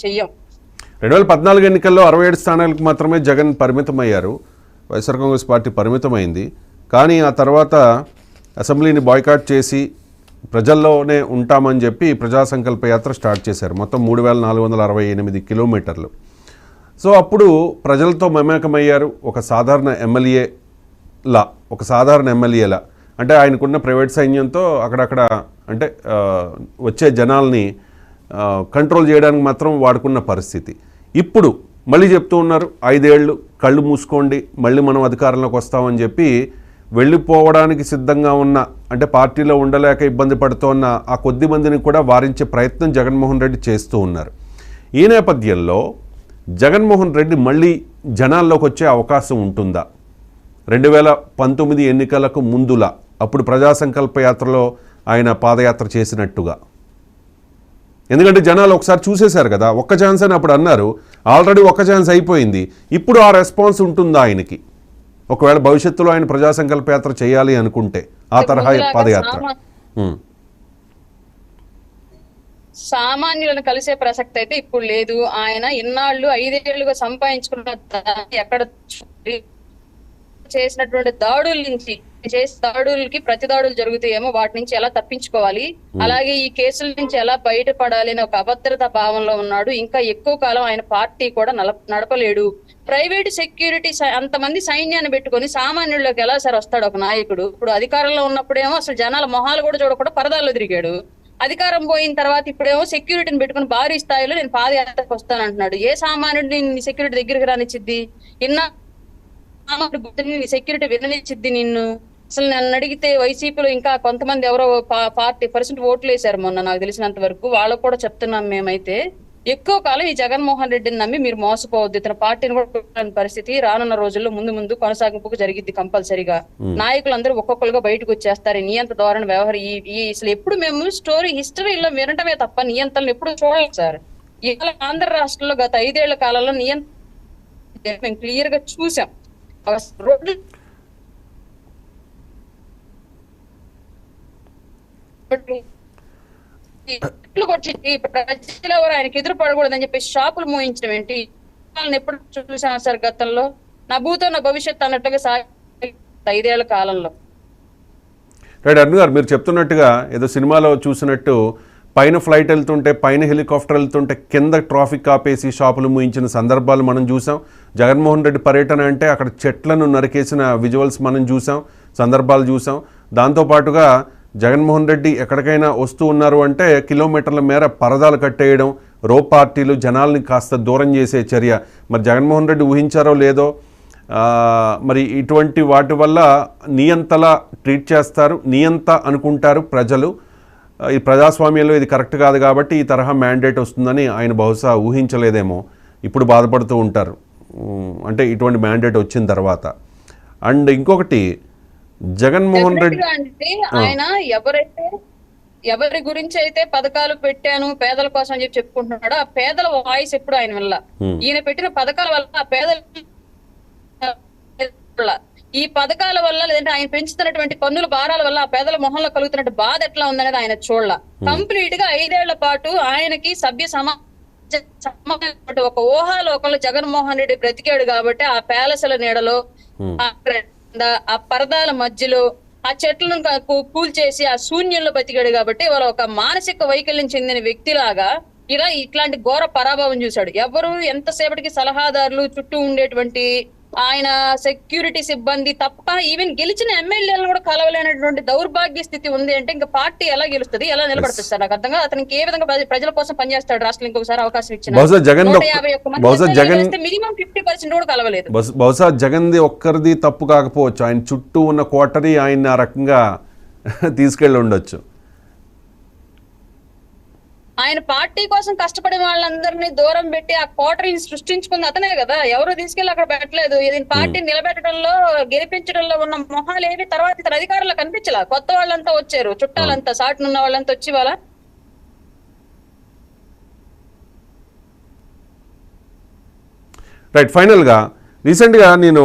చెయ్యం. 2014 ఎన్నికల్లో 67 స్థానాలకు మాత్రమే జగన్ పరిమితమయ్యారు. వైఎస్ఆర్ కాంగ్రెస్ పార్టీ పరిమితమైంది. కానీ ఆ తర్వాత అసెంబ్లీని బాయ్కాట్ చేసి ప్రజల్లోనే ఉంటామని చెప్పి ప్రజా సంకల్ప యాత్ర స్టార్ట్ చేశారు. మొత్తం 3468 కిలోమీటర్లు. సో అప్పుడు ప్రజలతో మమేకమయ్యారు. ఒక సాధారణ ఎమ్మెల్యేలా అంటే ఆయనకున్న ప్రైవేట్ సైన్యంతో అక్కడక్కడ అంటే వచ్చే జనాల్ని కంట్రోల్ చేయడానికి మాత్రం వాడుకున్న పరిస్థితి. ఇప్పుడు మళ్ళీ చెప్తూ ఉన్నారు 5 ఏళ్ళు కళ్ళు మూసుకోండి మళ్ళీ మనం అధికారంలోకి వస్తామని చెప్పి వెళ్ళిపోవడానికి సిద్ధంగా ఉన్న అంటే పార్టీలో ఉండలేక ఇబ్బంది పడుతున్న ఆ కొద్ది మందిని కూడా వారించే ప్రయత్నం జగన్మోహన్ రెడ్డి చేస్తూ ఉన్నారు. ఈ నేపథ్యంలో జగన్మోహన్ రెడ్డి మళ్ళీ జనాల్లోకి వచ్చే అవకాశం ఉంటుందా? 2019 ఎన్నికలకు ముందులా అప్పుడు ప్రజా సంకల్ప యాత్రలో ఆయన పాదయాత్ర చేసినట్టుగా. ఎందుకంటే జనాలు ఒకసారి చూసేశారు కదా, ఒక్క ఛాన్స్ అని అప్పుడు అన్నారు. ఆల్రెడీ ఒక్క ఛాన్స్ అయిపోయింది. ఇప్పుడు ఆ రెస్పాన్స్ ఉంటుందా ఆయనకి? ఒకవేళ భవిష్యత్తులో ఆయన ప్రజా సంకల్ప యాత్ర చేయాలి అనుకుంటే ఆ తరహా పాదయాత్ర సామాన్యులను కలిసే ప్రసక్తి అయితే ఇప్పుడు లేదు. ఆయన ఇన్నాళ్ళు 5 ఏళ్లుగా సంపాదించుకున్న ఎక్కడ చేసినటువంటి దాడుల నుంచి దాడులకి ప్రతి దాడులు జరుగుతాయేమో వాటి నుంచి ఎలా తప్పించుకోవాలి, అలాగే ఈ కేసుల నుంచి ఎలా బయటపడాలి అనే ఒక అభద్రతా భావంలో ఉన్నాడు. ఇంకా ఎక్కువ కాలం ఆయన పార్టీ కూడా నడపలేడు. ప్రైవేట్ సెక్యూరిటీ అంతమంది సైన్యాన్ని పెట్టుకొని సామాన్యుల్లోకి ఎలా సార్ వస్తాడు ఒక నాయకుడు? ఇప్పుడు అధికారంలో ఉన్నప్పుడేమో అసలు జనాల మొహాలు కూడా చూడకుండా పరదాల్లో తిరిగాడు. అధికారం పోయిన తర్వాత ఇప్పుడేమో సెక్యూరిటీని పెట్టుకుని భారీ స్థాయిలో నేను పాదయాత్రకు వస్తానంటున్నాడు. ఏ సామాన్యుడిని సెక్యూరిటీ దగ్గరికి రానిచ్చిద్ది? సెక్యూరిటీ విననిచ్చిద్ది నిన్ను? అసలు నన్ను అడిగితే వైసీపీలో ఇంకా కొంతమంది ఎవరో 40% ఓట్లు వేశారు మొన్న, నాకు తెలిసినంత వరకు. వాళ్ళకు కూడా చెప్తున్నాం మేమైతే ఎక్కువ కాలం ఈ జగన్మోహన్ రెడ్డిని నమ్మి మీరు మోసపోవద్దు. ఇతర పార్టీని కూడా పరిస్థితి రానున్న రోజుల్లో ముందు కొనసాగింపుకు జరిగిద్ది కంపల్సరీగా. నాయకులందరూ ఒక్కొక్కరుగా బయటకు వచ్చేస్తారు. నియంత ధోరణి అసలు ఎప్పుడు మేము హిస్టరీలో వినటమే తప్ప నియంత్రణలు ఎప్పుడు చూడలేదు సార్. ఇవాళ ఆంధ్ర రాష్ట్రంలో గత 5 ఏళ్ల కాలంలో మేము క్లియర్ గా చూసాం. రోడ్లు ప్రజలు ఎవరు ఆయనకి ఎదురు పడకూడదని చెప్పి షాపులు మోయించడం ఏంటి? ఎప్పుడు చూసాను సార్ గతంలో? నా భూతో నా భవిష్యత్తు అన్నట్టుగా 5 ఏళ్ల కాలంలో. రైట్ అరుణ్ గారు, మీరు చెప్తున్నట్టుగా ఏదో సినిమాలో చూసినట్టు పైన ఫ్లైట్ వెళ్తుంటే, పైన హెలికాప్టర్ వెళ్తుంటే కింద ట్రాఫిక్ ఆపేసి షాపులు మూయించిన సందర్భాలు మనం చూసాం. జగన్మోహన్ రెడ్డి పర్యటన అంటే అక్కడ చెట్లను నరికేసిన విజువల్స్ మనం చూసాం, సందర్భాలు చూసాం. దాంతోపాటుగా జగన్మోహన్ రెడ్డి ఎక్కడికైనా వస్తూ ఉన్నారు అంటే కిలోమీటర్ల మేర పరదాలు కట్టేయడం, రో పార్టీలు జనాల్ని కాస్త దూరం చేసే చర్య. మరి జగన్మోహన్ రెడ్డి ఊహించారో లేదో మరి ఇటువంటి వాటి వల్ల నియంతలా ట్రీట్ చేస్తారు, నియంత అనుకుంటారు ప్రజలు. ఈ ప్రజాస్వామ్యంలో ఇది కరెక్ట్ కాదు కాబట్టి ఈ తరహా మ్యాండేట్ వస్తుందని ఆయన బహుశా ఊహించలేదేమో. ఇప్పుడు బాధపడుతూ ఉంటారు అంటే ఇటువంటి మ్యాండేట్ వచ్చిన తర్వాత. అండ్ ఇంకొకటి జగన్మోహన్ రెడ్డి అంటే ఆయన ఎవరి గురించి అయితే పథకాలు పెట్టాను పేదల కోసం అని చెప్పి చెప్పుకుంటున్నాడు, ఆ పేదల వాయిస్ ఎప్పుడు ఆయన వల్ల, ఈయన పెట్టిన పథకాల వల్ల ఆ పేదల ఈ పథకాల వల్ల లేదంటే ఆయన పెంచుతున్నటువంటి పన్నుల భారాల వల్ల ఆ పేదల మొహంలో కలుగుతున్నట్టు బాధ ఎట్లా ఉందనేది ఆయన చూడాల. కంప్లీట్ గా 5 ఏళ్ల పాటు ఆయనకి సభ్య సమాజం ఒక ఊహాలోకంలో జగన్మోహన్ రెడ్డి బ్రతికాడు కాబట్టి ఆ ప్యాలెస్ల నీడలో ఆ పరదాల మధ్యలో ఆ చెట్లను కూల్చేసి ఆ శూన్యంలో బతికాడు కాబట్టి వాళ్ళ ఒక మానసిక వైకల్యం చెందిన వ్యక్తిలాగా ఇట్లాంటి ఘోర పరాభవం చూశాడు. ఎవరు ఎంతసేపటికి సలహాదారులు చుట్టూ ఉండేటువంటి ఆయన సెక్యూరిటీ సిబ్బంది తప్ప ఈవెన్ గెలిచిన ఎమ్మెల్యేలను కూడా కలవలేనటువంటి దౌర్భాగ్య స్థితి ఉంది అంటే ఇంకా పార్టీ ఎలా గెలుస్తుంది, ఎలా నిలబడుతుంది సార్? నాకు అర్థంగా అతనికి ఏ విధంగా ప్రజల కోసం పనిచేస్తాడు? రాష్ట్రం ఇంకొకసారి అవకాశం ఇచ్చిన 151 మినిమం 50% కూడా కలవలేదు. బహుశా జగన్ది ఒక్కరిది తప్పు కాకపోవచ్చు, ఆయన చుట్టూ ఉన్న కోటరీ ఆయన ఆ రకంగా తీసుకెళ్ళి ఉండొచ్చు. ఆయన పార్టీ కోసం కష్టపడే వాళ్ళందరినీ దూరం పెట్టి ఆ కోటరీని సృష్టించుకుంది అతనే కదా, ఎవరు తీసుకెళ్లి అక్కడ పెట్టలేదు. దీని పార్టీని నిలబెట్టడంలో గెలిపించడంలో ఉన్న మొహాలు ఏవి తర్వాత ఇతర అధికారులు కనిపించలా. కొత్త వాళ్ళంతా వచ్చారు, చుట్టాలంతా సాటునున్న వాళ్ళంతా వచ్చి వాళ్ళ రైట్. ఫైనల్గా రీసెంట్గా నేను